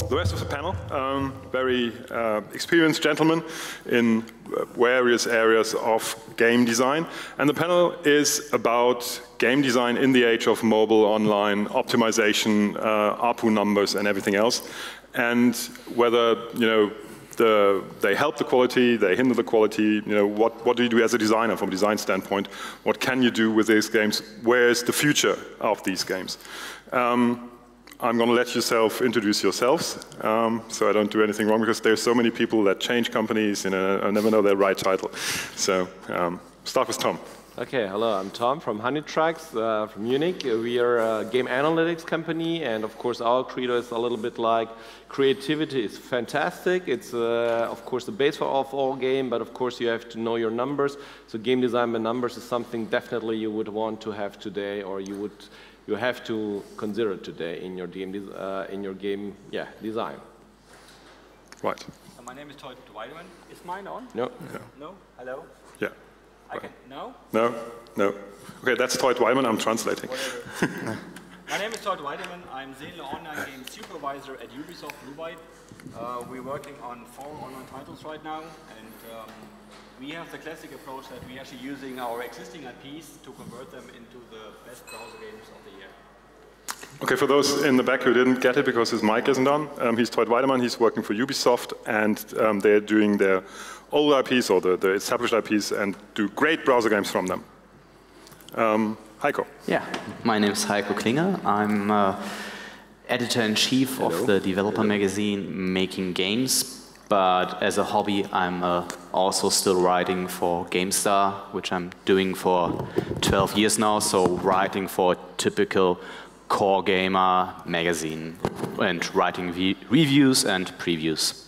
the rest of the panel, very experienced gentlemen in various areas of game design. And the panel is about game design in the age of mobile, online, optimization, ARPU numbers, and everything else. And whether, they help the quality, they hinder the quality, what do you do as a designer from a design standpoint? What can you do with these games? Where's the future of these games? I'm going to let yourself introduce yourselves, so I don't do anything wrong, because there's so many people that change companies, I never know their right title. So start with Tom. Okay, hello, I'm Tom from Honeytracks, from Munich. We are a game analytics company, and of course our credo is a little bit like creativity is fantastic. It's of course the base of all game, but of course you have to know your numbers. So game design by numbers is something definitely you would want to have today, or you have to consider today in your game design. Right. So my name is Teut Weidemann. Is mine on? No. Yeah. No? Hello? Yeah. No? No? No. Okay, that's Teut Weidemann, I'm translating. My name is Teut Weidemann. I'm Senior Online Game Supervisor at Ubisoft Byte. We're working on 4 online titles right now, and we have the classic approach that we're actually using our existing IPs to convert them into the best browser games of the year. Okay, for those in the back who didn't get it because his mic isn't on, he's Teut Weidemann, he's working for Ubisoft, and they're doing their old IPs or the established IPs and do great browser games from them. Heiko. Yeah, my name is Heiko Klinge. I'm editor-in-chief of the developer magazine Making Games, but as a hobby I'm also still writing for GameStar, which I'm doing for 12 years now, so writing for a typical core gamer magazine and writing reviews and previews.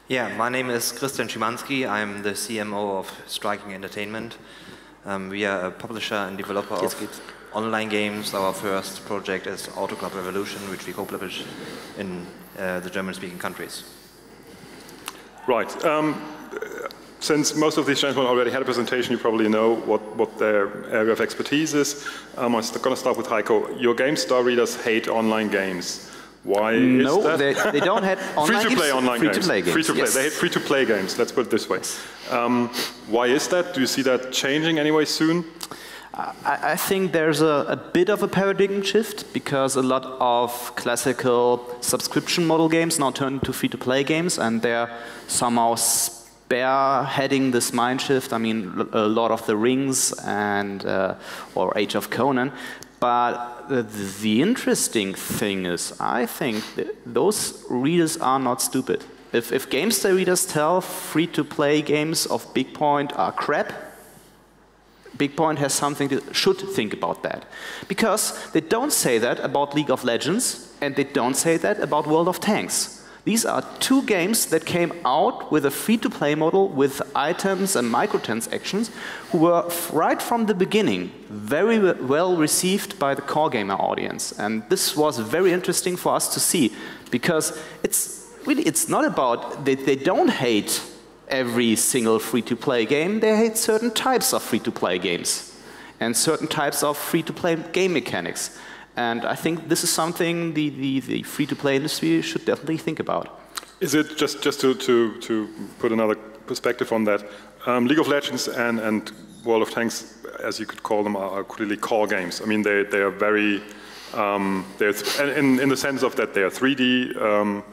Yeah, my name is Szymanski. I'm the CMO of Stryking Entertainment. We are a publisher and developer of online games. Our first project is Auto Club Revolution, which we co-publish in the German-speaking countries. Right. Since most of these gentlemen already had a presentation, you probably know what their area of expertise is. I'm going to start with Heiko. Your GameStar readers hate online games. Why is that? No, they don't have online free-to-play online games. Free-to-play games. Free-to-play. Yes. They hate free-to-play games. Let's put it this way. Why is that? Do you see that changing anyway soon? I think there's a bit of a paradigm shift, because a lot of classical subscription model games now turn into free-to-play games, and they're somehow spearheading this mind shift. I mean, a lot of the Rings and or Age of Conan. But the interesting thing is, I think those readers are not stupid. If GameStar readers tell free-to-play games of BigPoint are crap, BigPoint has something to should think about that. Because they don't say that about League of Legends, and they don't say that about World of Tanks. These are 2 games that came out with a free-to-play model with items and microtransactions, who were right from the beginning very well received by the core gamer audience. And this was very interesting for us to see, because it's not about, they don't hate every single free-to-play game, they hate certain types of free-to-play games and certain types of free-to-play game mechanics. And I think this is something the free-to-play industry should definitely think about. Is it just to put another perspective on that? League of Legends and World of Tanks, as you could call them, are clearly core games. I mean, they are very in the sense of that they are 3D.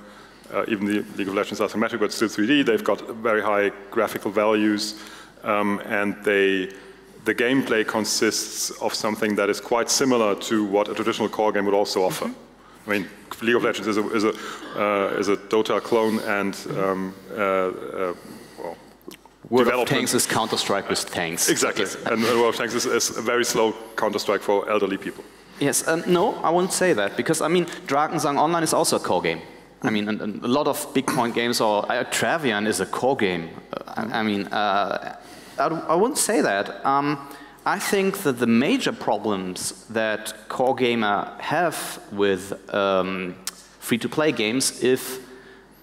Even the League of Legends asymmetric, but still 3D. They've got very high graphical values, and the gameplay consists of something that is quite similar to what a traditional core game would also offer. I mean, League of Legends is a Dota clone, and well, World of Tanks is Counter-Strike with tanks. Exactly, and World of Tanks is a very slow Counter-Strike for elderly people. Yes, no, I won't say that, because I mean, Drakensang Online is also a core game. I mean, a lot of BigPoint games, or Travian is a core game. I mean, I wouldn't say that. I think that the major problems that core gamer have with free-to-play games, if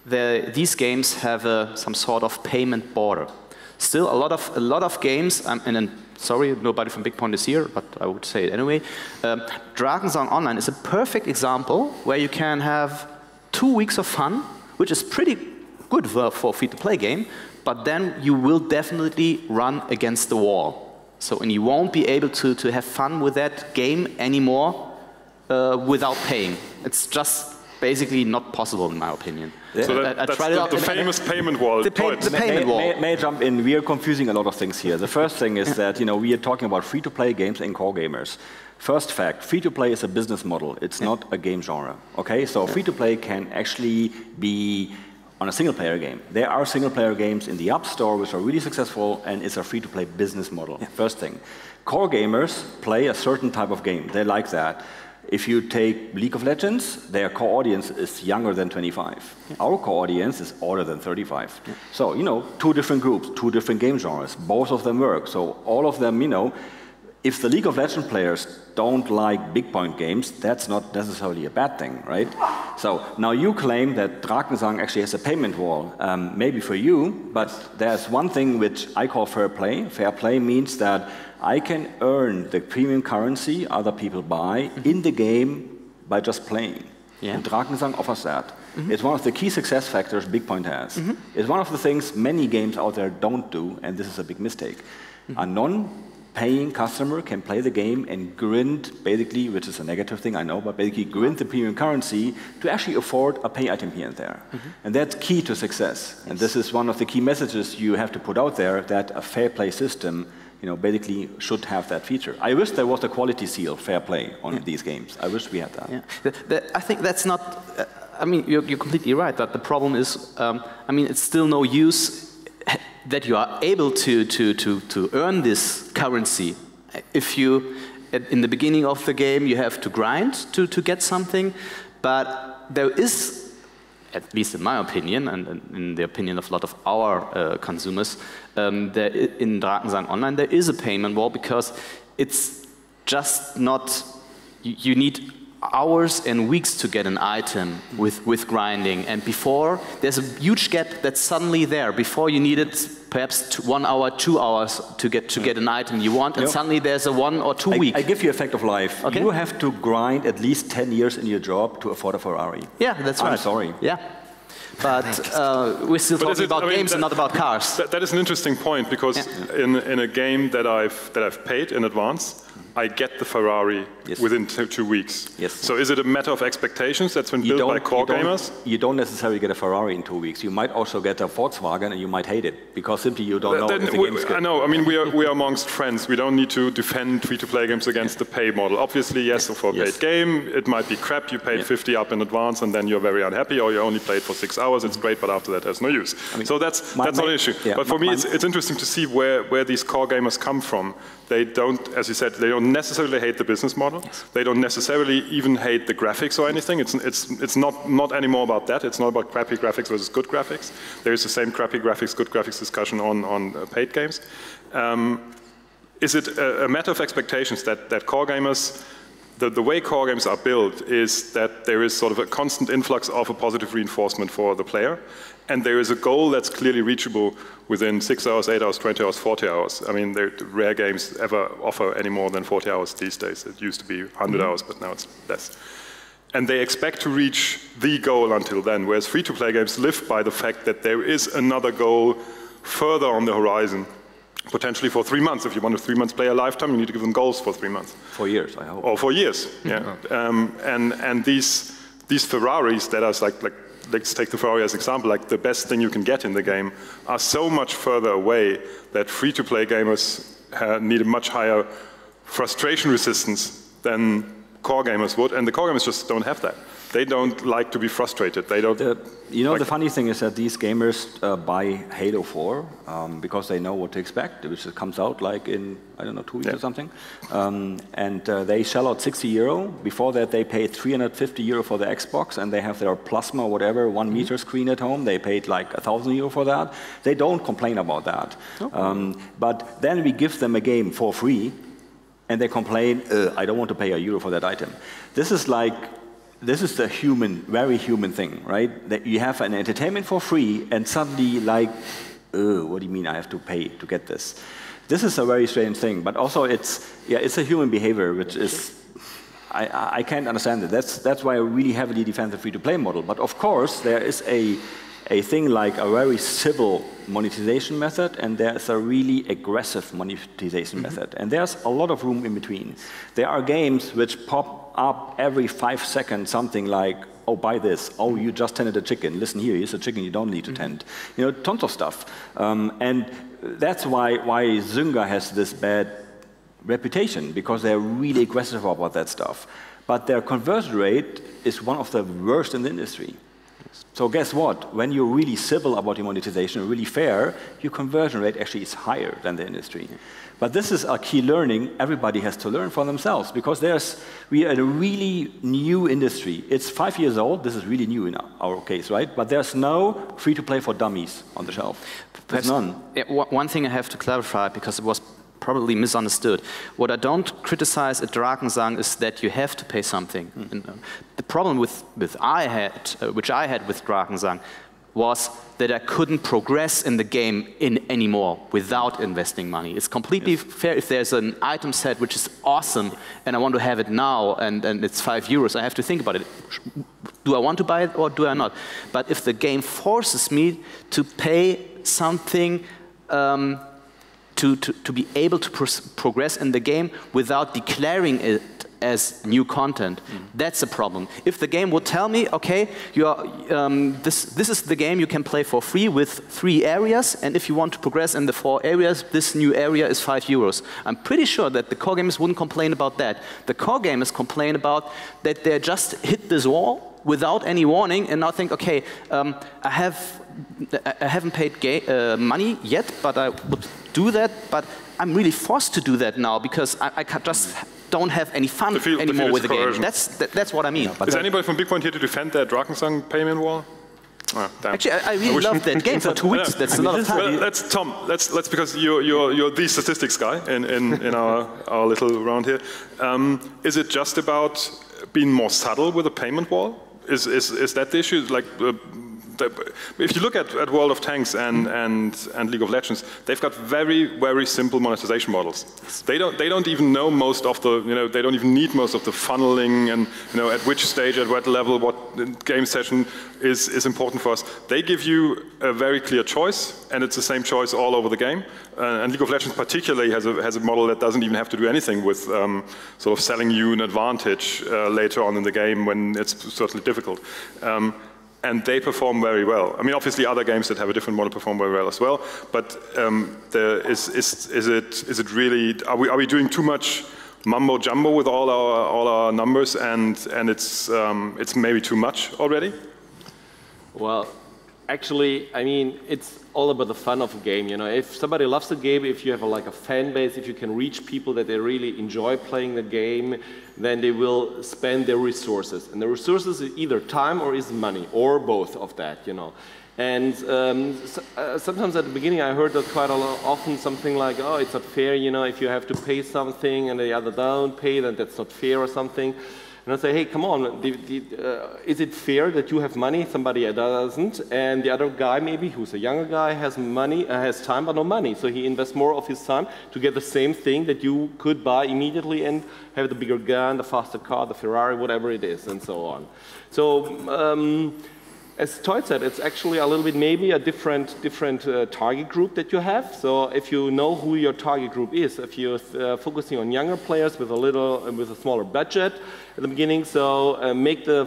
these games have some sort of payment border. Still, a lot of games, and sorry, nobody from BigPoint is here, but I would say it anyway. Drakensang Online is a perfect example where you can have 2 weeks of fun, which is pretty good for a free-to-play game, but then you will definitely run against the wall. So, and you won't be able to have fun with that game anymore without paying. It's just basically not possible, in my opinion. Yeah. So that's the famous payment wall. The payment wall. May I jump in? We are confusing a lot of things here. The first thing is that we are talking about free-to-play games and core gamers. First fact, free-to-play is a business model. It's not a game genre. Okay, so free-to-play can actually be on a single-player game. There are single-player games in the App Store which are really successful, and it's a free-to-play business model. First thing. Core gamers play a certain type of game. They like that. If you take League of Legends, their core audience is younger than 25. Our core audience is older than 35. So, two different groups, two different game genres. Both of them work. So all of them, if the League of Legends players don't like big point games, that's not necessarily a bad thing, right? So now you claim that Drakensang actually has a payment wall, maybe for you, but there's one thing which I call fair play. Fair play means that I can earn the premium currency other people buy in the game by just playing. And Drakensang offers that. It's one of the key success factors Big Point has. It's one of the things many games out there don't do, and this is a big mistake. A non-paying customer can play the game and grind, basically, which is a negative thing, I know, but basically grind the premium currency to actually afford a pay item here and there. And that's key to success. And this is one of the key messages you have to put out there, that a fair play system basically should have that feature. I wish there was a quality seal, fair play, on these games. I wish we had that. I think that's not, you're completely right, that the problem is, it's still no use that you are able to earn this currency. If you, in the beginning of the game, you have to grind to get something, but there is, at least in my opinion, and in the opinion of a lot of our consumers, in Drakensang Online, there is a payment wall, because it's just not, you need hours and weeks to get an item with grinding, and before, there's a huge gap that's suddenly there. Before you needed perhaps 1 hour, 2 hours to get an item you want, and suddenly there's a 1 or 2 week. I give you a fact of life. Okay. You have to grind at least 10 years in your job to afford a Ferrari. Yeah, that's right. I'm sorry. Yeah. But we're still talking about games and not about cars. That is an interesting point, because in a game that I've paid in advance, I get the Ferrari within 2 weeks. So is it a matter of expectations that's been built by core gamers? You don't necessarily get a Ferrari in 2 weeks. You might also get a Volkswagen, and you might hate it, because simply you don't know if the game is good. I know. We are amongst friends. We don't need to defend free-to-play games against the pay model. Obviously, yes, for a paid game, it might be crap. You paid 50 up in advance, and then you're very unhappy, or you only played for 6 hours. It's great, but after that, there's no use. So that's not an issue. But for me, it's interesting to see where these core gamers come from. They don't, as you said, they don't necessarily hate the business model. They don't necessarily even hate the graphics or anything. It's not anymore about that. It's not about crappy graphics versus good graphics. There is the same crappy graphics, good graphics discussion on paid games. Is it a matter of expectations that core gamers, the way core games are built is that there is sort of a constant influx of a positive reinforcement for the player, and there is a goal that's clearly reachable within 6 hours, 8 hours, 20 hours, 40 hours. Rare games ever offer any more than 40 hours these days. It used to be 100 hours, but now it's less. And they expect to reach the goal until then, whereas free-to-play games live by the fact that there is another goal further on the horizon, potentially for 3 months. If you want a 3 months player lifetime, you need to give them goals for 3 months. 4 years, I hope. Or 4 years, and these Ferraris that are like, let's take the Ferrari as an example, like the best thing you can get in the game, are so much further away that free-to-play gamers need a much higher frustration resistance than core gamers would, and the core gamers just don't have that. They don't like to be frustrated. They don't. The funny thing is that these gamers buy Halo 4 because they know what to expect, which comes out like in, I don't know, 2 weeks or something. And they shell out €60. Before that, they paid €350 for the Xbox, and they have their Plasma, whatever, 1 meter screen at home. They paid like €1,000 for that. They don't complain about that. But then we give them a game for free, and they complain, I don't want to pay €1 for that item. This is the very human thing, right? That you have an entertainment for free, and suddenly like, what do you mean I have to pay to get this? This is a very strange thing, but also it's a human behavior, which is I can't understand it. That's why I really heavily defend the free-to-play model. But of course, there is a thing like a very civil monetization method, and there's a really aggressive monetization method. And there's a lot of room in between. There are games which pop up every 5 seconds, something like, oh, buy this. Oh, you just tended a chicken. Listen here, here's a chicken you don't need to tend. You know, tons of stuff. And that's why Zynga has this bad reputation, because they're really aggressive about that stuff. But their conversion rate is one of the worst in the industry. So guess what? When you're really civil about your monetization, really fair, your conversion rate actually is higher than the industry. But this is a key learning everybody has to learn for themselves, because we are in a really new industry. It's 5 years old. This is really new in our case, right? But there's no free-to-play for dummies on the shelf. There's none. One thing I have to clarify, because it was probably misunderstood. What I don't criticize at Drakensang is that you have to pay something. The problem which I had with Drakensang was that I couldn't progress in the game anymore without investing money. It's completely fair if there's an item set which is awesome and I want to have it now and it's €5, I have to think about it. Do I want to buy it or do I not? But if the game forces me to pay something to be able to progress in the game without declaring it as new content, that's a problem. If the game would tell me, okay, this is the game you can play for free with 3 areas, and if you want to progress in the 4 areas, this new area is €5. I'm pretty sure that the core gamers wouldn't complain about that. The core gamers complain about that they just hit this wall without any warning and now think, okay, I haven't paid money yet, but I would do that, but I'm really forced to do that now because I just don't have any fun anymore with the game. That's what I mean. Is anybody from Big Point here to defend that Drakensang payment wall? Oh, actually, I really love that game for 2 weeks. That's a lot of fun. Tom, let's because you're the statistics guy in our little round here. Is it just about being more subtle with a payment wall? Is that the issue? Like, if you look at World of Tanks and League of Legends, they've got very simple monetization models. They don't even know most of the they don't even need most of the funneling and at which stage, at what level, what game session is important for us. They give you a very clear choice, and it's the same choice all over the game. And League of Legends particularly has a model that doesn't even have to do anything with sort of selling you an advantage later on in the game when it's certainly difficult. And they perform very well. I mean, obviously, other games that have a different model perform very well as well. But is it really? Are we doing too much mumbo jumbo with all our numbers, and it's maybe too much already? Well, actually, I mean, it's all about the fun of a game. If somebody loves the game, if you have like a fan base, if you can reach people that they really enjoy playing the game, then they will spend their resources. And the resources is either time or is money, or both of that, And sometimes at the beginning I heard that quite often something like, oh, it's not fair, if you have to pay something and the other don't pay, then that's not fair or something. And I say, hey, come on, is it fair that you have money, somebody doesn't, and the other guy maybe, who's a younger guy, has money, has time but no money, so he invests more of his time to get the same thing that you could buy immediately and have the bigger gun, the faster car, the Ferrari, whatever it is, and so on. So, as Teut said, it's actually a little bit maybe a different target group that you have. So if you know who your target group is, if you're focusing on younger players with a smaller budget at the beginning, so make the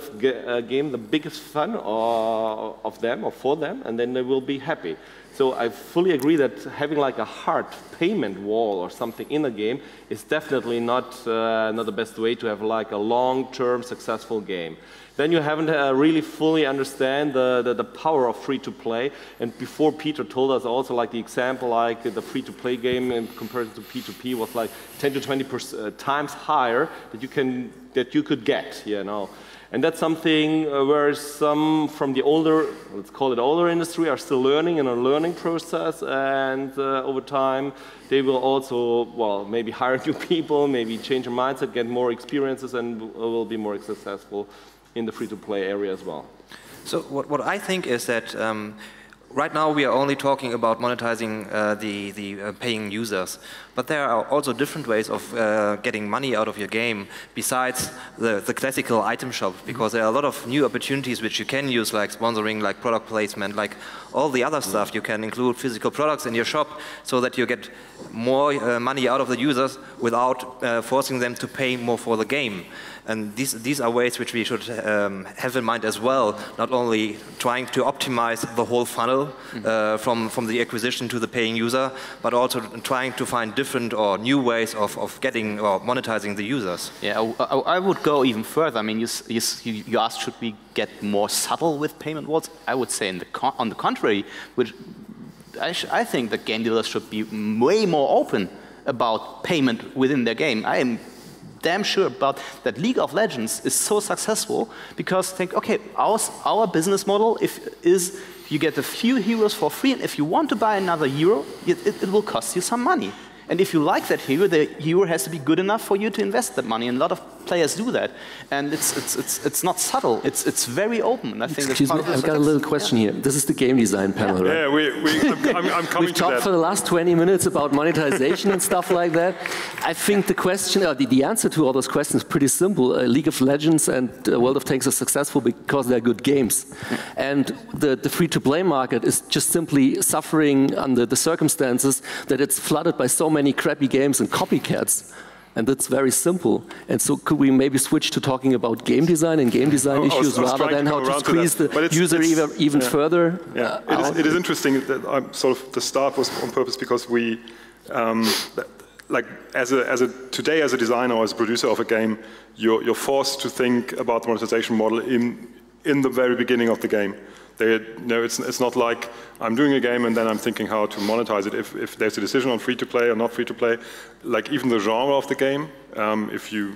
game the biggest fun of them or for them, and then they will be happy. So I fully agree that having like a hard payment wall or something in a game is definitely not the best way to have like a long-term successful game. Then you haven't really fully understand the power of free-to-play. And before Peter told us also like the example, like the free-to-play game in comparison to P2P was like 10 to 20 times higher that you could get, And that's something where some from the older, let's call it older industry, are still learning in a learning process, and over time they will also, well, maybe hire new people, maybe change their mindset, get more experiences, and will be more successful in the free-to-play area as well. So what I think is that right now we are only talking about monetizing the paying users, But there are also different ways of getting money out of your game besides the classical item shop, because there are a lot of new opportunities which you can use, like sponsoring, like product placement, like all the other stuff. You can include physical products in your shop so that you get more money out of the users without forcing them to pay more for the game. And these are ways which we should have in mind as well, not only trying to optimize the whole funnel from the acquisition to the paying user, but also trying to find different or new ways of getting or monetizing the users. Yeah, I would go even further. I mean, you asked, should we get more subtle with payment walls? I would say on the contrary, which I think that game dealers should be way more open about payment within their game. I am damn sure about that League of Legends is so successful because think, okay, our business model is you get a few heroes for free, and if you want to buy another hero, it will cost you some money. And if you like that hero, the hero has to be good enough for you to invest that money, and a lot of players do that. And it's not subtle, it's very open. And I think Excuse me, I've got a little question here. This is the game design panel, right? Yeah, I'm coming We've to talked that. for the last 20 minutes about monetization and stuff like that. I think the question, the answer to all those questions is pretty simple. League of Legends and World of Tanks are successful because they're good games. And the free-to-play market is just simply suffering under the circumstances that it's flooded by so many crappy games and copycats. And that's very simple. And so could we maybe switch to talking about game design and game design issues rather than how to squeeze the user even further? Yeah, it is interesting that the start was on purpose because we, like today as a designer or as a producer of a game, you're forced to think about the monetization model in the very beginning of the game. It's not like I'm doing a game and then I'm thinking how to monetize it. If there's a decision on free to play or not free to play, like even the genre of the game, if you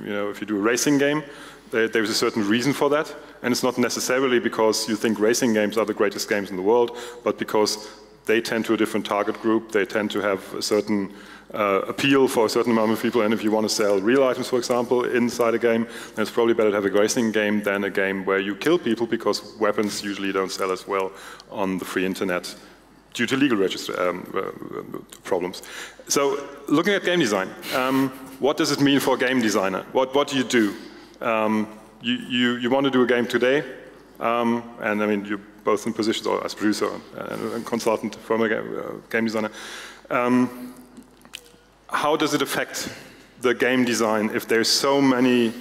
do a racing game, there's a certain reason for that, and it's not necessarily because you think racing games are the greatest games in the world, but because they tend to a different target group. They tend to have a certain appeal for a certain amount of people, and if you want to sell real items, for example, inside a game, then it's probably better to have a racing game than a game where you kill people, because weapons usually don't sell as well on the free internet due to legal problems. So, looking at game design, what does it mean for a game designer? What do you do? You want to do a game today, and I mean, you're both in positions as producer and consultant from a game designer. How does it affect the game design if there's so many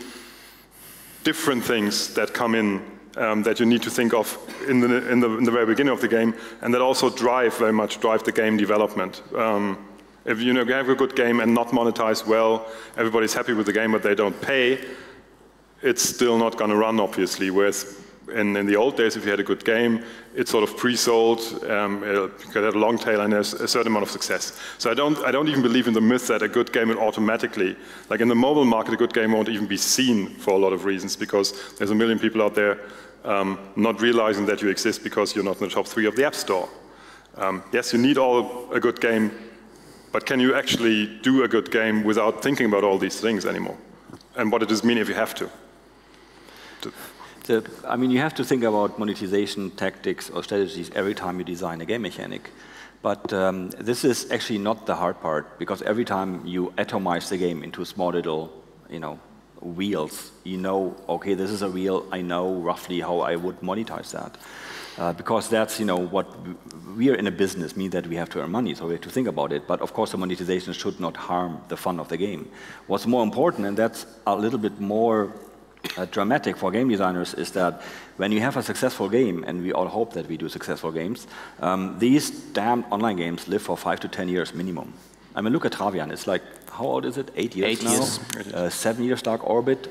different things that come in that you need to think of in the very beginning of the game, and that also very much drive the game development? If you have a good game and not monetize well, everybody's happy with the game, but they don't pay, it's still not going to run, obviously. Whereas in the old days, if you had a good game, it's sort of pre-sold, it could have a long tail, and there's a certain amount of success. So I don't even believe in the myth that a good game will automatically, like in the mobile market, a good game won't even be seen for a lot of reasons, because there's a million people out there not realizing that you exist because you're not in the top 3 of the App Store. Yes, you need a good game, but can you actually do a good game without thinking about all these things anymore? And what does it mean if you have to? I mean, you have to think about monetization tactics or strategies every time you design a game mechanic. But this is actually not the hard part, because every time you atomize the game into small little, wheels, okay, this is a wheel, I know roughly how I would monetize that. Because that's, what we are in a business, means that we have to earn money, so we have to think about it. But of course, the monetization should not harm the fun of the game. What's more important, and that's a little bit more dramatic for game designers, is that when you have a successful game, and we all hope that we do successful games, these damn online games live for 5 to 10 years minimum. I mean, look at Travian. It's like, how old is it? 8 years now? 7 years Dark Orbit.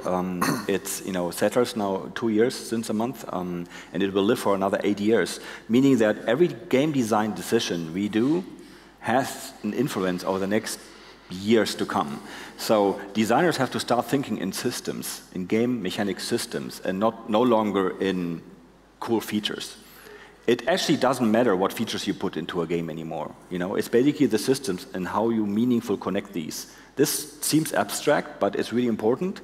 It's, Settlers now 2 years since a month, and it will live for another 8 years. Meaning that every game design decision we do has an influence over the next years to come. So designers have to start thinking in systems, in game mechanic systems, and no longer in cool features. It actually doesn't matter what features you put into a game anymore. It's basically the systems and how you meaningfully connect these. This seems abstract, but it's really important,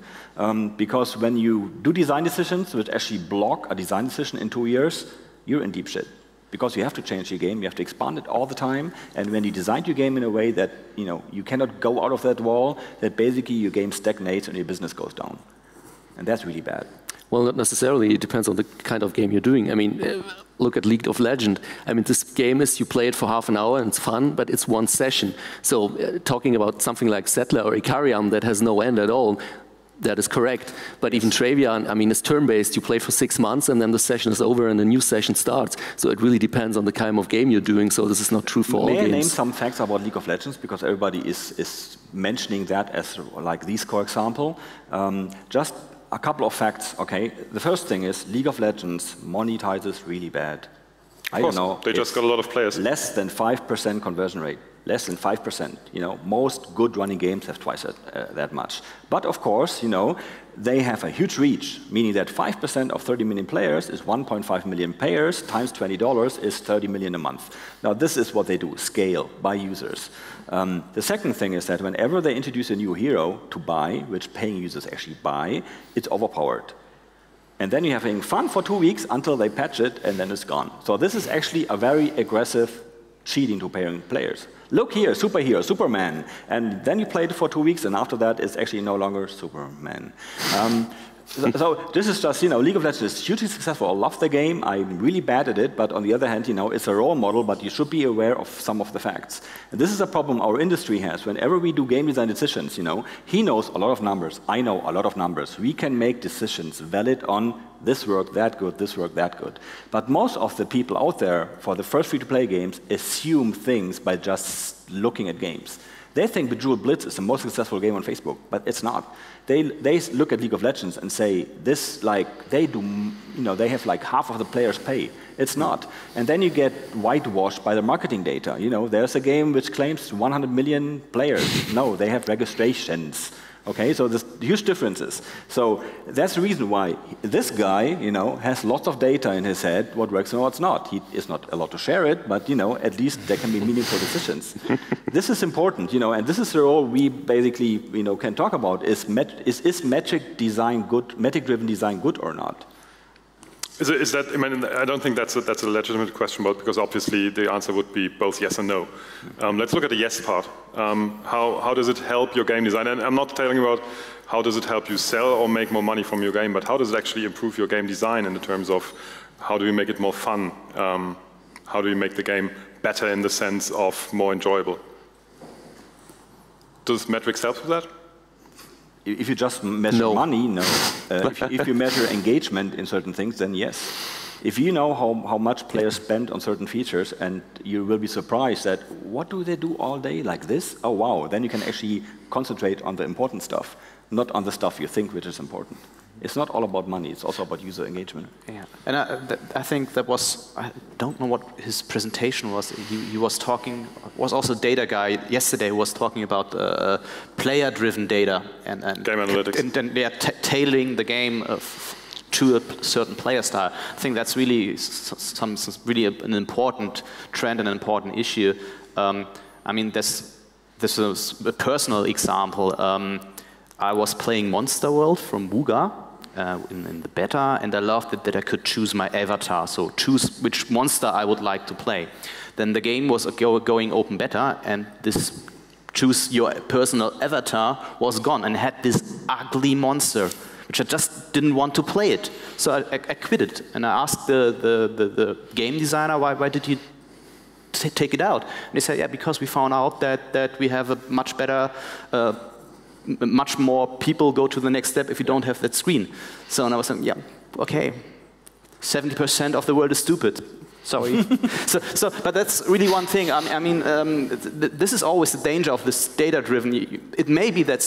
because when you do design decisions which actually block a design decision in 2 years, you're in deep shit. because you have to change your game, you have to expand it all the time, and when you design your game in a way that you cannot go out of that wall, that basically your game stagnates and your business goes down. And that's really bad. Well, not necessarily. It depends on the kind of game you're doing. I mean, look at League of Legends. I mean, this game is, you play it for half an hour and it's fun, but it's one session. So talking about something like Settler or Ikariam that has no end at all, that is correct. But even Travian, I mean, it's turn-based. You play for 6 months and then the session is over and a new session starts. So it really depends on the kind of game you're doing. So this is not true for all games. May I name some facts about League of Legends? Because everybody is mentioning that as like the core example. Just a couple of facts, okay? The first thing is League of Legends monetizes really bad. I don't know. They just got a lot of players. Less than 5% conversion rate. Less than 5%. Most good running games have twice that much. But of course, they have a huge reach, meaning that 5% of 30 million players is 1.5 million payers times $20 is 30 million a month. Now this is what they do, scale by users. The second thing is that whenever they introduce a new hero to buy, which paying users actually buy, it's overpowered. And then you're having fun for 2 weeks until they patch it and then it's gone. So this is actually a very aggressive cheating to paying players. Look here, superhero, Superman. And then you play it for 2 weeks and after that it's actually no longer Superman. So this is just, League of Legends is hugely successful. I love the game. I'm really bad at it. But on the other hand, it's a role model, but you should be aware of some of the facts. And this is a problem our industry has. Whenever we do game design decisions, he knows a lot of numbers. I know a lot of numbers. We can make decisions valid on this worked that good, this worked that good. But most of the people out there for the first free-to-play games assume things by just looking at games. They think Bejeweled Blitz is the most successful game on Facebook, but it's not. They look at League of Legends and say this, they have like half of the players pay. It's not. And then you get whitewashed by the marketing data. There's a game which claims 100 million players. No, they have registrations. Okay, so there's huge differences. So that's the reason why this guy, has lots of data in his head, what works and what's not. He is not allowed to share it, but, at least there can be meaningful decisions. This is important, and this is the role we basically, can talk about. Is metric-driven design good or not? Is that, I don't think that's a legitimate question, but because obviously the answer would be both yes and no. Let's look at the yes part. How does it help your game design? And I'm not telling you about how does it help you sell or make more money from your game, but how does it actually improve your game design in the terms of how do you make it more fun? How do you make the game better in the sense of more enjoyable? Does metrics help with that? If you just measure money, no. If you measure engagement in certain things, then yes. If you know how much players spend on certain features, and you will be surprised that, what do they do all day like this? Oh, wow. Then you can actually concentrate on the important stuff, not on the stuff you think which is important. It's not all about money, it's also about user engagement. Yeah, and I think that was, I don't know what his presentation was. He was talking, was also a data guy yesterday, was talking about player-driven data and game analytics. And tailoring the game to a certain player style. I think that's really an important trend and an important issue. This is a personal example. I was playing Monster World from Wuga in the beta, and I loved it that I could choose my avatar, so choose which monster I would like to play. Then the game was going open beta, and this choose your personal avatar was gone, and had this ugly monster, which I just didn't want to play it. So I quit it, and I asked the game designer, why did you take it out? And he said, yeah, because we found out that we have a much better much more people go to the next step if you don't have that screen. So and I was saying, yeah, okay, 70% of the world is stupid. Sorry. But that's really one thing. This is always the danger of this data-driven. It may be that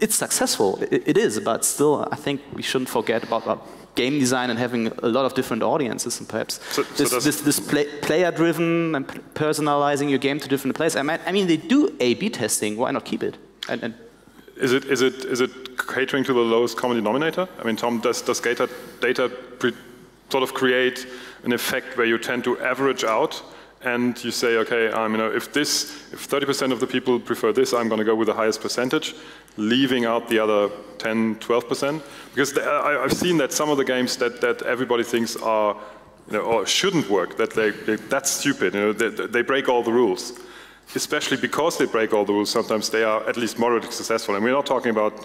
it's successful. It is, but still, I think we shouldn't forget about game design and having a lot of different audiences, and perhaps this player-driven and personalizing your game to different players. They do A/B testing. Why not keep it? And is it catering to the lowest common denominator? Tom, does data sort of create an effect where you tend to average out, and you say, okay, if 30% of the people prefer this, I'm going to go with the highest percentage, leaving out the other 10, 12%? Because I've seen that some of the games that everybody thinks are or shouldn't work, that that's stupid, they break all the rules. Especially because they break all the rules, sometimes they are at least moderately successful. And we're not talking about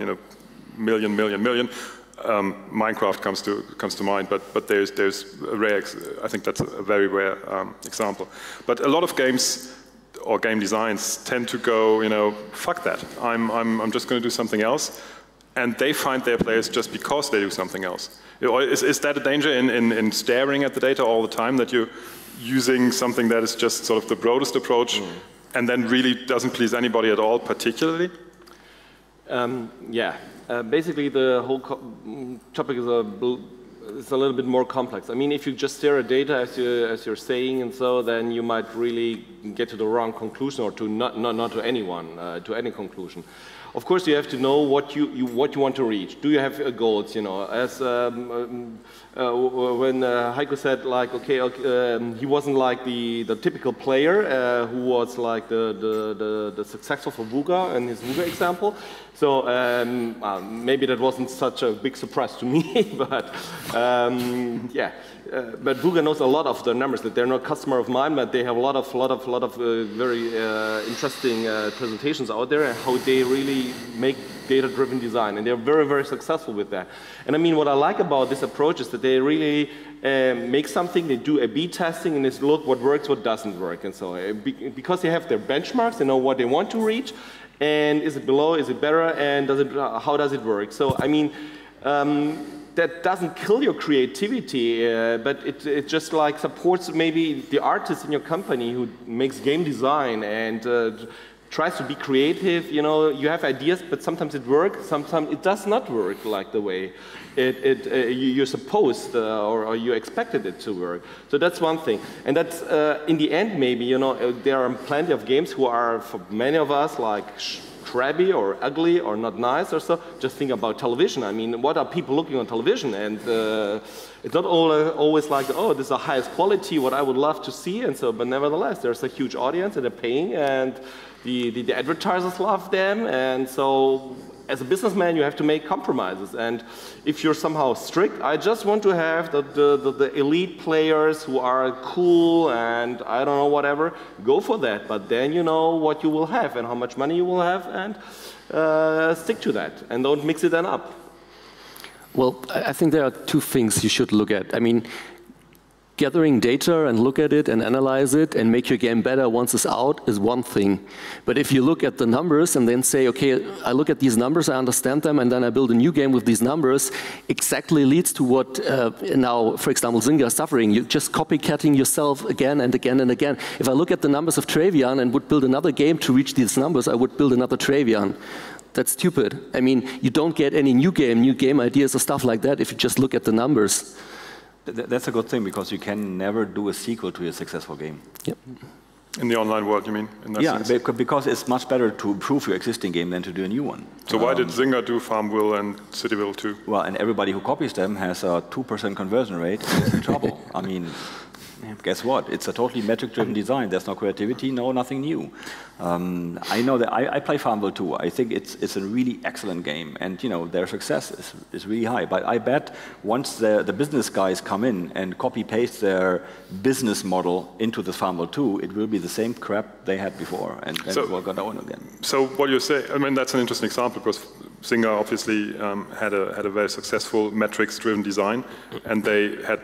million. Minecraft comes to mind, but there's a rare. I think that's a very rare example. But a lot of games or game designs tend to go, fuck that. I'm just going to do something else, and they find their players just because they do something else. Is that a danger in staring at the data all the time, that you're using something that is just sort of the broadest approach? And then really doesn't please anybody at all, particularly? Basically the whole topic is a little bit more complex. I mean, if you just stare at data as you're saying, and so, then you might really get to the wrong conclusion, or to not to anyone, to any conclusion. Of course, you have to know what you want to reach. Do you have goals? As when Heiko said, like, he wasn't like the typical player who was like the successful for Vuga and his Vuga example. So maybe that wasn't such a big surprise to me, but but Vuga knows a lot of the numbers. That they're not a customer of mine, but they have a lot of very interesting presentations out there, and how they really make data-driven design, and they're very, very successful with that. And I mean, what I like about this approach is that they really make something, they do A/B testing, and they look what works, what doesn't work, and so because they have their benchmarks, they know what they want to reach, and is it below, is it better, and how does it work? So I mean, that doesn't kill your creativity, but it just like supports maybe the artist in your company who makes game design and tries to be creative. You have ideas, but sometimes it works, sometimes it does not work like the way you're supposed or you expected it to work. So that's one thing. And that's, in the end, maybe, there are plenty of games who are, for many of us, like crabby or ugly or not nice or so. Just think about television. I mean, what are people looking on television? And it's not always like, oh, this is the highest quality, what I would love to see, and so, but nevertheless, there's a huge audience and they're paying, and the advertisers love them, and so as a businessman you have to make compromises. And if you're somehow strict, I just want to have the elite players who are cool and I don't know, whatever, go for that, but then you know what you will have and how much money you will have, and stick to that and don't mix it then up. Well, I think there are two things you should look at. I mean, gathering data and look at it and analyze it and make your game better once it's out is one thing. But if you look at the numbers and then say, okay, I look at these numbers, I understand them, and then I build a new game with these numbers, exactly leads to what now, for example, Zynga is suffering. You're just copycatting yourself again and again and again. If I look at the numbers of Travian and would build another game to reach these numbers, I would build another Travian. That's stupid. I mean, you don't get any new game ideas or stuff like that if you just look at the numbers. That's a good thing, because you can never do a sequel to a successful game. Yep. In the online world, you mean? In that sense? Because it's much better to improve your existing game than to do a new one. So why did Zynga do Farmville and Cityville too? Well, and everybody who copies them has a 2% conversion rate and is in trouble. I mean, guess what? It's a totally metric-driven design. There's no creativity, nothing new. I know that I play Farmville too. I think it's a really excellent game, and their success is really high. But I bet once the business guys come in and copy-paste their business model into the Farmville 2, it will be the same crap they had before, and then it will go down again. So what you say, I mean, that's an interesting example, because Zynga obviously had a very successful metrics-driven design, and they had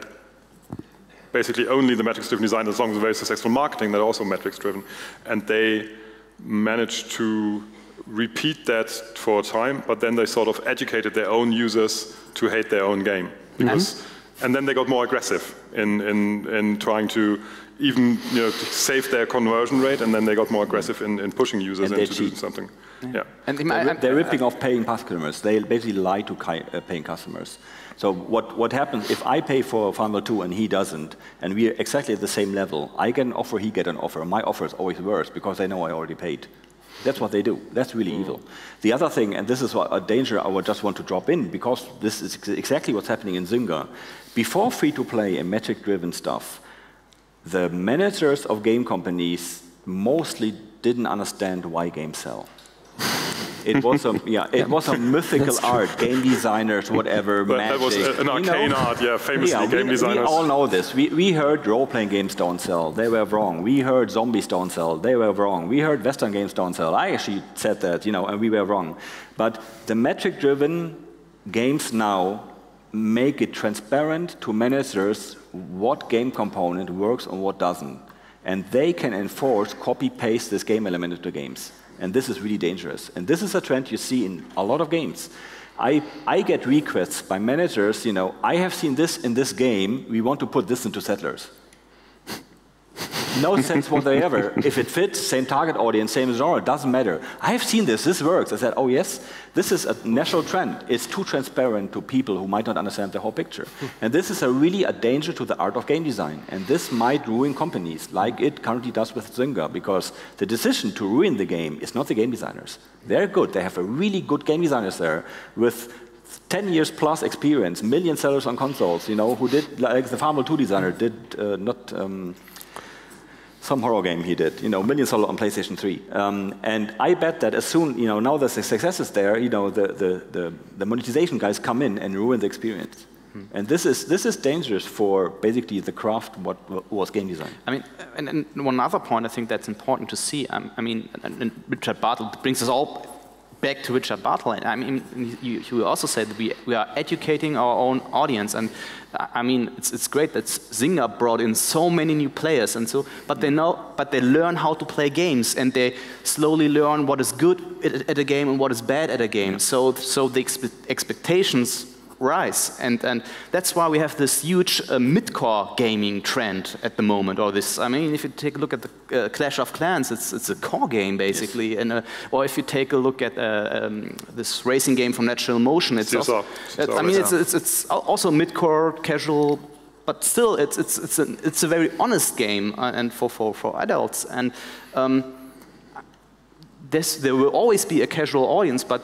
basically only the metrics-driven design, as long as very successful marketing, they're also metrics-driven. And they managed to repeat that for a time, but then they sort of educated their own users to hate their own game. And then they got more aggressive in trying to even to save their conversion rate, and then they got more aggressive in pushing users into doing something. Yeah. And they're ripping off paying customers. They basically lie to paying customers. So what happens if I pay for Farmville 2 and he doesn't, and we're exactly at the same level? I get an offer, he get an offer. My offer is always worse because they know I already paid. That's what they do. That's really evil. The other thing, and this is a danger I would just want to drop in, because this is exactly what's happening in Zynga. Before free-to-play and metric-driven stuff, the managers of game companies mostly didn't understand why games sell. It was a it was a mythical art. Game designers, whatever, But magic. that was an arcane art, yeah, famously game designers. We all know this. We heard role-playing games don't sell. They were wrong. We heard zombies don't sell. They were wrong. We heard Western games don't sell. I actually said that, and we were wrong. But the metric-driven games now make it transparent to managers what game component works and what doesn't. And they can enforce, copy-paste this game element into games. And this is really dangerous. And this is a trend you see in a lot of games. I get requests by managers, I have seen this in this game, we want to put this into Settlers. No sense whatsoever. If it fits, same target audience, same genre, it doesn't matter. I have seen this works. I said, oh yes, this is a national trend. It's too transparent to people who might not understand the whole picture. And this is really a danger to the art of game design. And this might ruin companies, like it currently does with Zynga, because the decision to ruin the game is not the game designers. They're good. They have a really good game designers there with 10 years plus experience, million sellers on consoles, who did, like the Farmville 2 designer did some horror game he did, million sold on PlayStation 3. And I bet that as soon, now that the success is there, the monetization guys come in and ruin the experience. And this is dangerous for basically the craft what was game design. I mean, and one other point I think that's important to see. And Richard Bartle brings us all back to Richard Bartle. I mean, you also said that we are educating our own audience, and I mean, it's great that Zynga brought in so many new players, and so, but they learn how to play games, and they slowly learn what is good at a game and what is bad at a game. Yeah. So the expectations rise, and that's why we have this huge mid-core gaming trend at the moment. Or this, I mean, if you take a look at the Clash of Clans, it's a core game basically, yes. And or if you take a look at this racing game from Natural Motion, it's also, I mean, it's also mid-core, casual, but still it's a very honest game and for adults. And there will always be a casual audience, but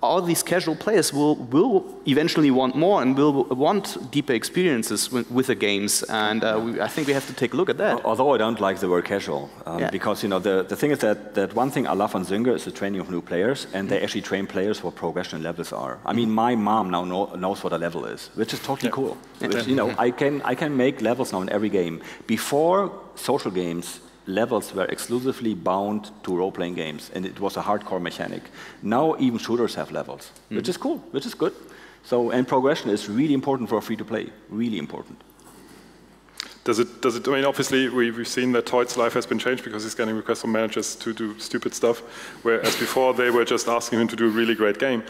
all these casual players will eventually want more and will want deeper experiences with the games, and I think we have to take a look at that. Although I don't like the word casual, because the thing is that one thing I love on Zynga is the training of new players, and they actually train players what progression levels are. I mean, my mom now knows what a level is, which is totally cool. Which, I can make levels now in every game. Before social games, levels were exclusively bound to role-playing games, and it was a hardcore mechanic. Now even shooters have levels, which is cool, which is good. So, and progression is really important for free-to-play, really important. Does it, I mean, obviously we've seen that Teut's life has been changed because he's getting requests from managers to do stupid stuff, whereas before they were just asking him to do a really great game,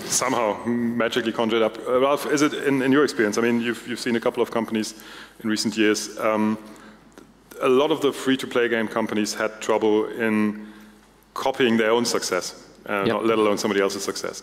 somehow magically conjured up. Ralf, is it in your experience? I mean, you've seen a couple of companies in recent years. A lot of the free-to-play game companies had trouble in copying their own success, not let alone somebody else's success.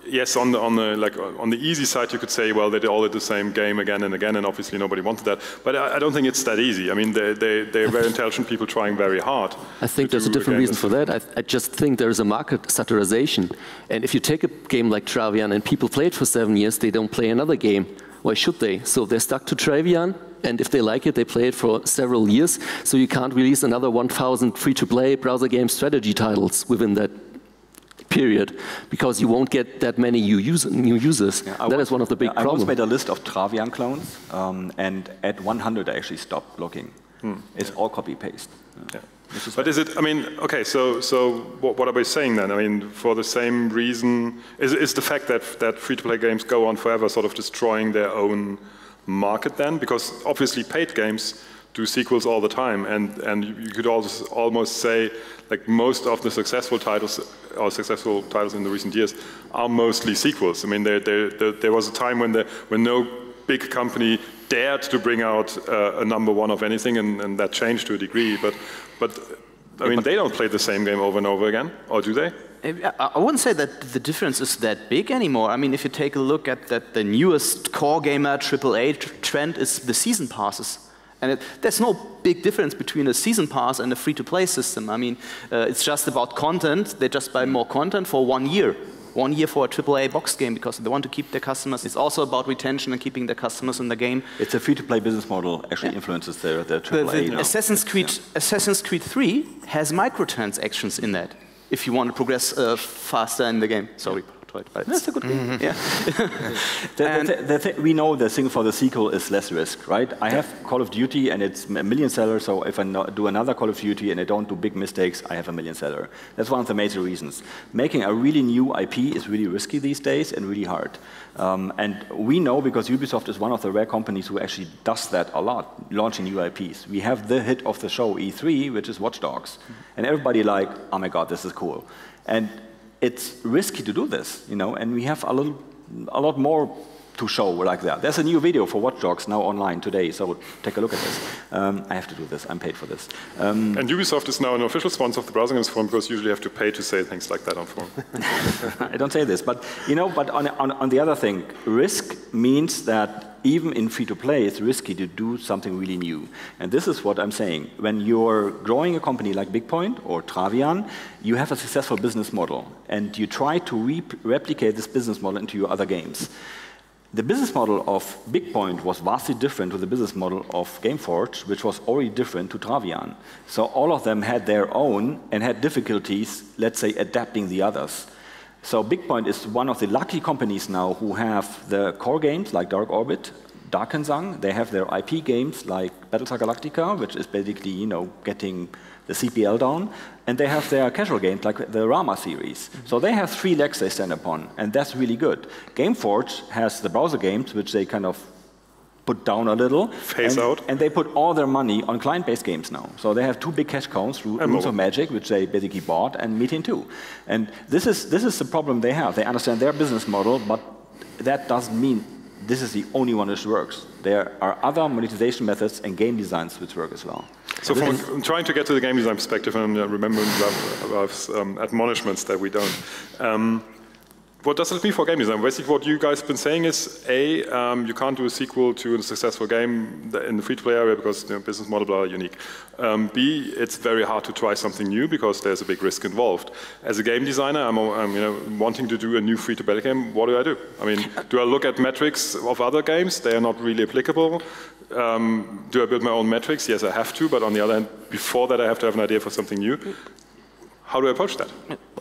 Yes, on the easy side, you could say, well, they all did the same game again and again, and obviously nobody wanted that. But I don't think it's that easy. I mean, they're very intelligent people trying very hard. I think there's a different reason for that. I just think there is a market saturation. And if you take a game like Travian and people play it for 7 years, they don't play another game. Why should they? So they're stuck to Travian, and if they like it, they play it for several years. So you can't release another 1,000 free-to-play browser game strategy titles within that period, because you won't get that many new users. Yeah, that is one of the big problems. I once made a list of Travian clones, and at 100 I actually stopped looking. It's all copy-paste. Yeah. But is it, I mean, okay, so what are we saying then? I mean, for the same reason, is the fact that free-to-play games go on forever sort of destroying their own market then? Because obviously paid games do sequels all the time, and you could also almost say like most of the successful titles or successful titles in the recent years are mostly sequels. I mean, there was a time when no big company dared to bring out a #1 of anything, and that changed to a degree. But I mean, they don't play the same game over and over again, or do they? I wouldn't say that the difference is that big anymore. I mean, if you take a look at that, the newest core gamer AAA trend is the season passes. And there's no big difference between a season pass and a free-to-play system. I mean, it's just about content. They just buy more content for 1 year. 1 year for a AAA box game because they want to keep their customers. It's also about retention and keeping their customers in the game. It's a free-to-play business model actually influences their AAA. Assassin's Creed 3 has microtransactions in that. if you want to progress faster in the game. Sorry. That's a good game. Yeah. We know the thing for the sequel is less risk, right? I have Call of Duty and it's a million seller, so if I do another Call of Duty and I don't do big mistakes, I have a million seller. That's one of the major reasons. Making a really new IP is really risky these days and really hard. And we know because Ubisoft is one of the rare companies who actually does that a lot, launching new IPs. We have the hit of the show E3, which is Watch Dogs. And everybody like, oh my God, this is cool. And it's risky to do this, you know, and we have a lot more to show like that. There's a new video for Watch Dogs now online today, so take a look at this. I have to do this, I'm paid for this. And Ubisoft is now an official sponsor of the Browser Games Forum because you usually have to pay to say things like that on forum. I don't say this, but you know, but on the other thing, risk means that even in free-to-play, it's risky to do something really new. And this is what I'm saying. When you're growing a company like BigPoint or Travian, you have a successful business model, and you try to replicate this business model into your other games. The business model of BigPoint was vastly different to the business model of Gameforge, which was already different to Travian. So all of them had their own and had difficulties, let's say, adapting the others. So BigPoint is one of the lucky companies now who have the core games like Dark Orbit, Darkensang. They have their IP games like Battlestar Galactica, which is basically, you know, getting the CPL down. And they have their casual games like the Rama series. So they have 3 legs they stand upon, and that's really good. Gameforge has the browser games, which they kind of put down a little. Phase out. And they put all their money on client-based games now. So they have 2 big cash cows, Rules of Magic, which they basically bought, and Meeting 2. And this is the problem they have. They understand their business model, but that doesn't mean this is the only one which works. There are other monetization methods and game designs which work as well. So from trying to get to the game design perspective and remembering Ralf's admonishments that we don't, what does it mean for game design? Basically what you guys have been saying is, A, you can't do a sequel to a successful game in the free-to-play area because the business model are unique. B, it's very hard to try something new because there's a big risk involved. As a game designer, I'm you know, wanting to do a new free-to-play game, what do? I mean, do I look at metrics of other games? They are not really applicable. Do I build my own metrics? Yes, I have to, but on the other hand, before that I have to have an idea for something new. How do I approach that?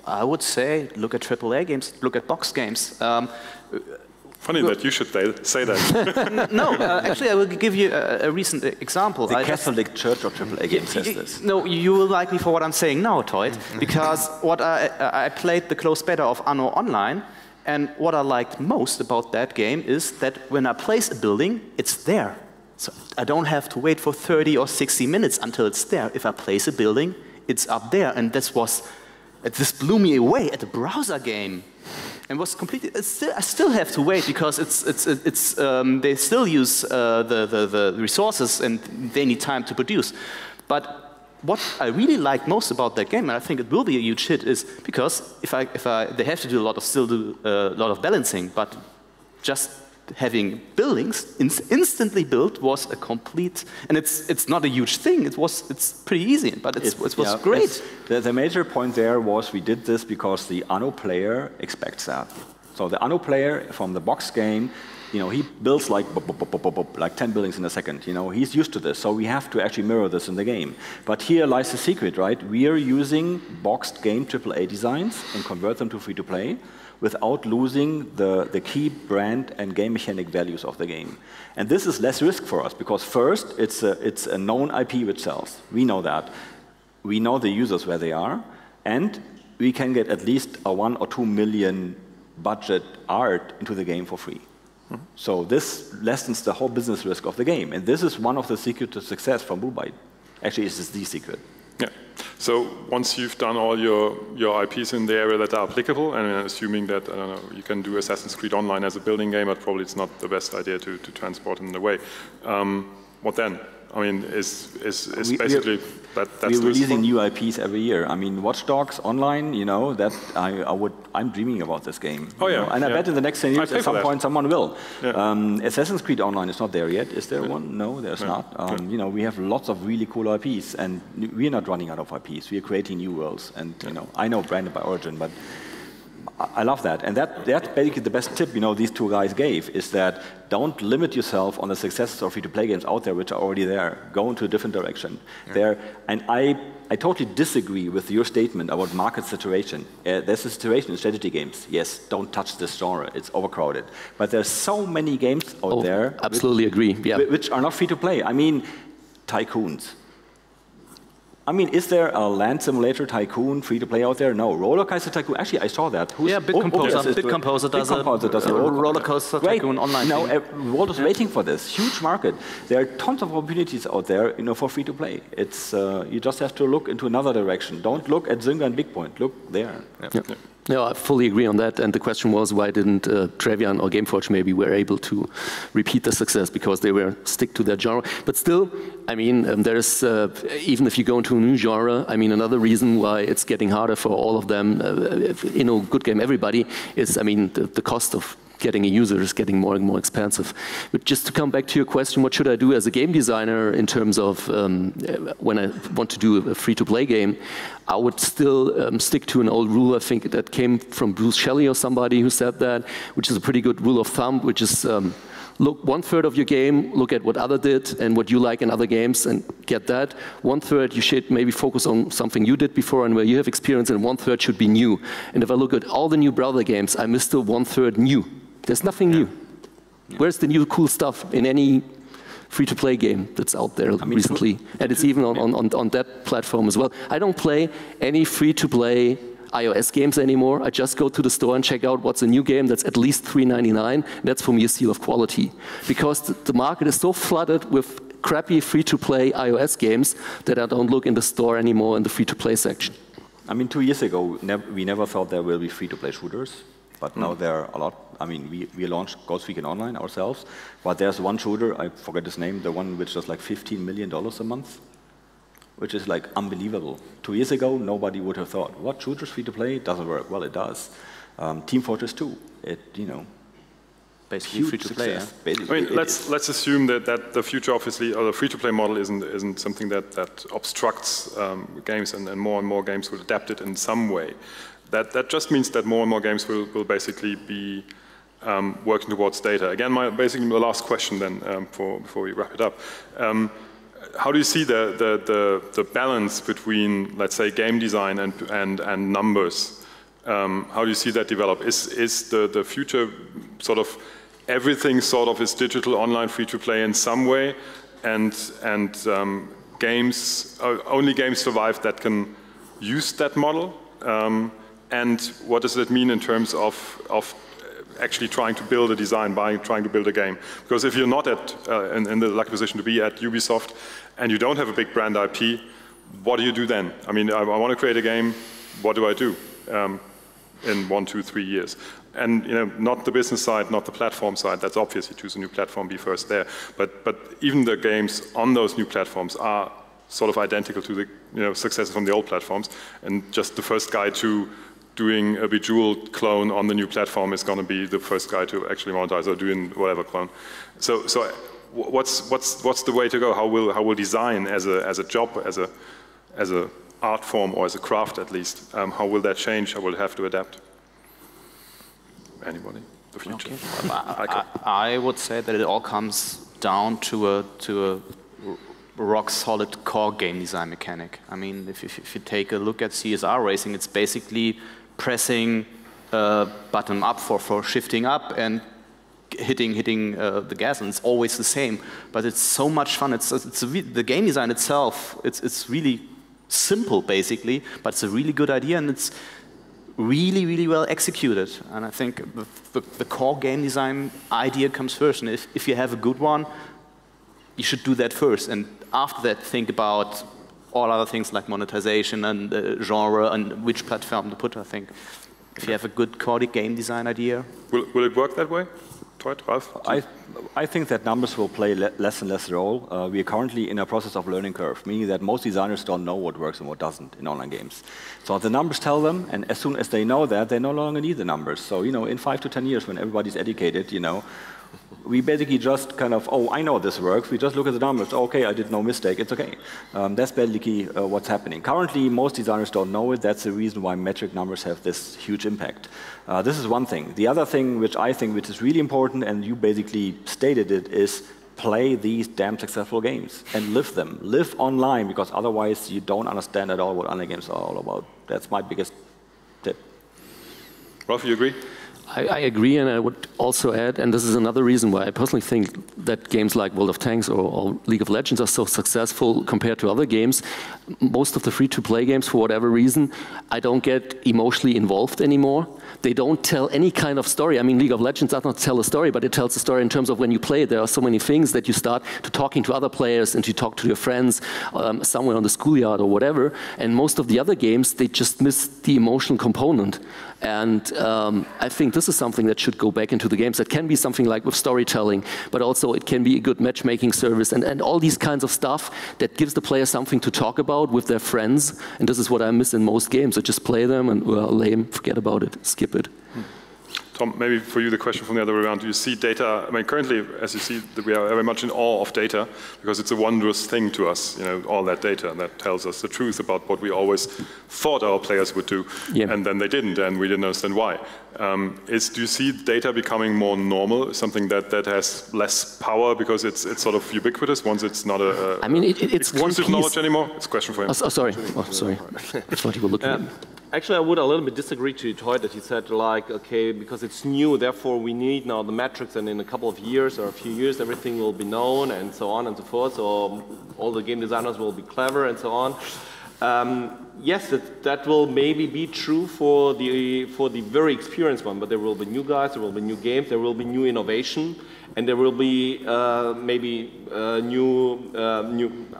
I would say look at AAA games, look at box games. Funny that you should say that. No, actually I will give you a recent example. The Catholic Church of AAA games says this. No, you will like me for what I'm saying now, Teut, because what I played the closed beta of Anno Online, and what I liked most about that game is that when I place a building, it's there. So I don't have to wait for 30 or 60 minutes until it's there. If I place a building, it's up there, and this blew me away at the browser game, and was completely. I still have to wait because they still use the resources and they need time to produce. But what I really like most about that game, and I think it will be a huge hit, is because they have to do a lot of balancing, but just having buildings instantly built was a complete, and it's not a huge thing. It's pretty easy, but it was great. The major point there was we did this because the Anno player expects that. So the Anno player from the box game, you know, he builds like 10 buildings in a second. You know, he's used to this, so we have to actually mirror this in the game. But here lies the secret, right? We are using boxed game AAA designs and convert them to free-to-play, without losing the key brand and game mechanic values of the game. And this is less risk for us, because first, it's a known IP which sells. We know that. We know the users where they are, and we can get at least a 1 or 2 million budget art into the game for free. So this lessens the whole business risk of the game. And this is one of the secrets to success from Byte. Actually, this is the secret. Yeah. So once you've done all your IPs in the area that are applicable, and assuming that, I don't know, you can do Assassin's Creed Online as a building game, but probably it's not the best idea to transport in the way. What then? I mean, is basically that's we're releasing new IPs every year. I mean, Watch Dogs Online, you know, that I'm dreaming about this game. Oh yeah. You know? And I bet in the next 10 years at some point someone will. Yeah. Assassin's Creed Online is not there yet. Is there one? No, there's not. You know, we have lots of really cool IPs, and we're not running out of IPs. We are creating new worlds, and you know, I know Branded by Origin, but I love that, and that's basically the best tip these two guys gave, is that don't limit yourself on the successes of free-to-play games out there which are already there. Go into a different direction. Yeah. And I totally disagree with your statement about market saturation. There's a situation in strategy games. Yes, don't touch this genre; it's overcrowded. But there's so many games out there. Absolutely agree. Yeah. Which are not free-to-play. I mean, tycoons. I mean, is there a land simulator tycoon free-to-play out there? No. Roller coaster tycoon. Actually, I saw that. Bit Composer does a roller coaster tycoon online. No, world is waiting for this huge market. There are tons of opportunities out there, for free-to-play. It's you just have to look into another direction. Don't look at Zynga and Big Point. Look there. Yeah. No, I fully agree on that. And the question was, why didn't Trevian or Gameforge maybe were able to repeat the success? Because they were stick to their genre. But still, I mean, there's even if you go into a new genre, I mean, another reason why it's getting harder for all of them, good game everybody, is, I mean, the cost of getting a user is getting more and more expensive. But just to come back to your question, what should I do as a game designer in terms of when I want to do a free-to-play game? I would still stick to an old rule, I think that came from Bruce Shelley or somebody who said that, which is a pretty good rule of thumb, which is look 1/3 of your game, look at what other did and what you like in other games and get that. 1/3 you should maybe focus on something you did before and where you have experience, and 1/3 should be new. And if I look at all the new Brother games, I miss the 1/3 new. There's nothing new. Where's the new cool stuff in any free-to-play game that's out there recently? And it's even on that platform as well. I don't play any free-to-play iOS games anymore. I just go to the store and check out what's a new game that's at least $3.99. That's for me a seal of quality. Because the market is so flooded with crappy free-to-play iOS games that I don't look in the store anymore in the free-to-play section. I mean, 2 years ago, we never thought there will be free-to-play shooters. But now there are a lot. I mean, we launched Ghost Recon Online ourselves, but there's one shooter, I forget his name, the one which does like $15 million a month, which is like unbelievable. 2 years ago, nobody would have thought, what, shooters free to play? It doesn't work. Well, it does. Team Fortress 2, basically free to play. Yeah? I mean, let's assume that the future, obviously, or the free to play model isn't something that obstructs games, and more games will adapt it in some way. That just means that more and more games will basically be working towards data. Again, basically the last question then before we wrap it up. How do you see the balance between, let's say, game design and numbers? How do you see that develop? Is the future sort of everything sort of is digital, online, free to play in some way, and games only games survive that can use that model? And what does it mean in terms of actually trying to build a design, trying to build a game? Because if you're not in the lucky position to be at Ubisoft and you don't have a big brand IP, what do you do then? I mean, I want to create a game, what do I do in 1, 2, 3 years? And not the business side, not the platform side, that's obvious, you choose a new platform, be first there. But even the games on those new platforms are sort of identical to the successes from the old platforms, and just the first guy to doing a Bejeweled clone on the new platform is going to be the first guy to actually monetize or doing whatever clone. So what's the way to go? How will design as a job, as a art form or as a craft at least, how will that change? How will it have to adapt? Anybody? The future. Okay. I would say that it all comes down to a rock-solid core game design mechanic. I mean, if you take a look at CSR racing, it's basically pressing button up for shifting up and hitting the gas, and it's always the same. But it's so much fun. The game design itself. It's really simple, basically, but it's a really good idea, and it's really well executed. And I think the core game design idea comes first. And if you have a good one, you should do that first, and after that, think about all other things like monetization and genre and which platform to put. I think if you have a good core game design idea, will it work that way? Teut, Ralf? I think that numbers will play less and less role. We are currently in a process of learning curve, meaning that most designers don't know what works and what doesn't in online games. So the numbers tell them, and as soon as they know that, they no longer need the numbers. So in 5 to 10 years, when everybody's educated, we basically just kind of, oh, I know this works. We just look at the numbers. Okay, I did no mistake. It's okay. That's basically what's happening. Currently, most designers don't know it. That's the reason why metric numbers have this huge impact. This is one thing. The other thing, which I think which is really important, and you basically stated it, is play these damn successful games and live them. Live online, because otherwise you don't understand at all what online games are all about. That's my biggest tip. Ralf, you agree? I agree, and I would also add, and this is another reason why I personally think that games like World of Tanks or League of Legends are so successful compared to other games. Most of the free-to-play games, for whatever reason, I don't get emotionally involved anymore. They don't tell any kind of story. I mean, League of Legends does not tell a story, but it tells a story in terms of when you play it. There are so many things that you start to talking to other players and you talk to your friends somewhere on the schoolyard or whatever. And most of the other games, they just miss the emotional component. And I think this is something that should go back into the games. That can be something like with storytelling, but also it can be a good matchmaking service and all these kinds of stuff that gives the player something to talk about with their friends. And this is what I miss in most games. I just play them and, well, lame, forget about it, skip it. Tom, maybe for you the question from the other way around. Do you see data? I mean, currently, as you see, we are very much in awe of data because it's a wondrous thing to us, you know, all that data, and that tells us the truth about what we always thought our players would do, and then they didn't, and we didn't understand why. Do you see data becoming more normal, something that has less power because it's sort of ubiquitous once it's not I mean, it's exclusive knowledge anymore? It's a question for him. Oh, sorry. Oh, sorry. I thought you were looking at me. Actually, I would a little bit disagree to Teut that he said, like, okay, because it's new, therefore we need now the metrics, and in a couple of years or a few years, everything will be known, and so on and so forth, so all the game designers will be clever, and so on. Yes, that will maybe be true for the very experienced one, but there will be new guys, there will be new games, there will be new innovation, and there will be maybe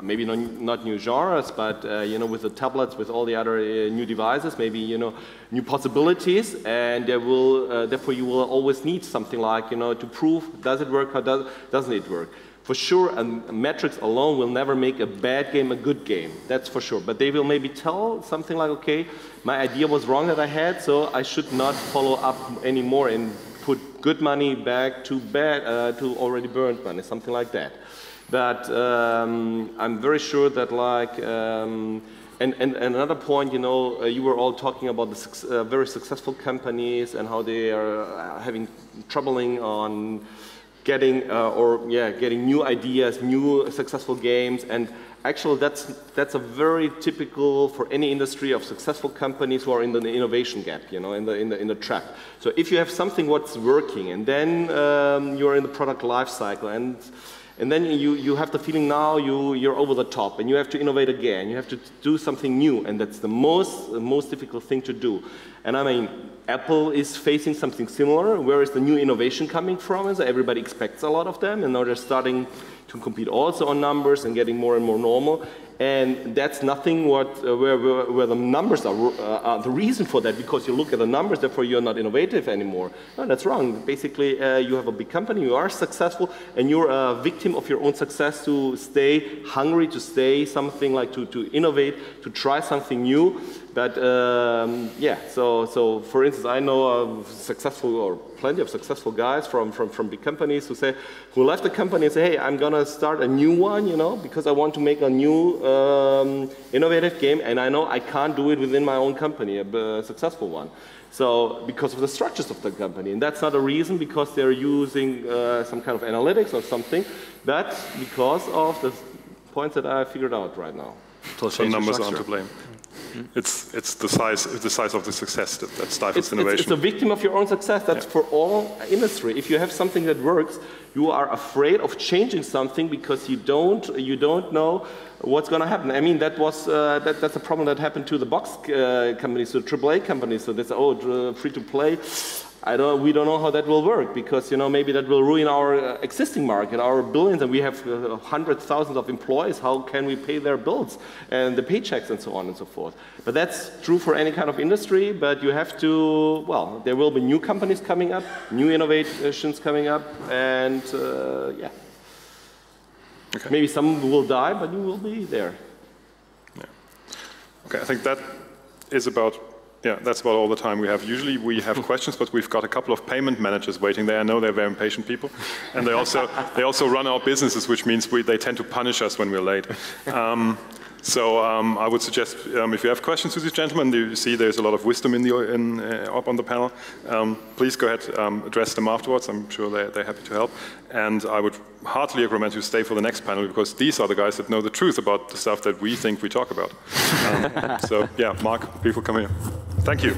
maybe not new genres, but you know, with the tablets, with all the other new devices, maybe, you know, new possibilities, and there will therefore you will always need something like, you know, to prove does it work, how doesn't it work. For sure, metrics alone will never make a bad game a good game. That's for sure. But they will maybe tell something like, okay, my idea was wrong that I had, so I should not follow up anymore and put good money back to bad, to already burned money, something like that. But I'm very sure that, like, and another point, you know, you were all talking about the very successful companies and how they are having troubling on getting getting new ideas, new successful games, and actually that's a very typical for any industry of successful companies who are in the innovation gap, you know, in the trap. So if you have something what's working, and then you're in the product life cycle, and then you have the feeling now you're over the top, and you have to innovate again. You have to do something new, and that's the most difficult thing to do. And I mean, Apple is facing something similar. Where is the new innovation coming from? Is everybody expects a lot of them, and now they're starting to compete also on numbers and getting more and more normal. And that's nothing where the numbers are the reason for that, because you look at the numbers, therefore you're not innovative anymore. No, that's wrong. Basically, you have a big company, you are successful, and you're a victim of your own success to stay hungry, to stay something like to innovate, to try something new. But yeah, so for instance, I know of successful or plenty of successful guys from big companies who left the company and say, hey, I'm gonna start a new one, you know, because I want to make a new innovative game, and I know I can't do it within my own company, a successful one. So because of the structures of the company, and that's not a reason because they're using some kind of analytics or something, but because of the points that I figured out right now. So numbers aren't to blame. It's the size of the success that stifles innovation. It's a victim of your own success. That's for all industry. If you have something that works, you are afraid of changing something because you don't know what's going to happen. I mean, that's a problem that happened to the box companies, to AAA companies. So they say, oh, free to play. We don't know how that will work, because, you know, maybe that will ruin our existing market, our billions, and we have hundreds, thousands of employees. How can we pay their bills and the paychecks and so on and so forth? But that's true for any kind of industry, but you have to, well, there will be new companies coming up, new innovations coming up, and yeah. Okay. Maybe some will die, but you will be there. Yeah. Okay, I think that is about Yeah, that's about all the time we have. Usually we have questions, but we've got a couple of payment managers waiting there. I know they're very impatient people. And they also run our businesses, which means they tend to punish us when we're late. So I would suggest if you have questions to these gentlemen, you see there's a lot of wisdom up on the panel, please go ahead, address them afterwards. I'm sure they're happy to help. And I would heartily recommend you stay for the next panel, because these are the guys that know the truth about the stuff that we think we talk about. So yeah, Mark, people come here. Thank you.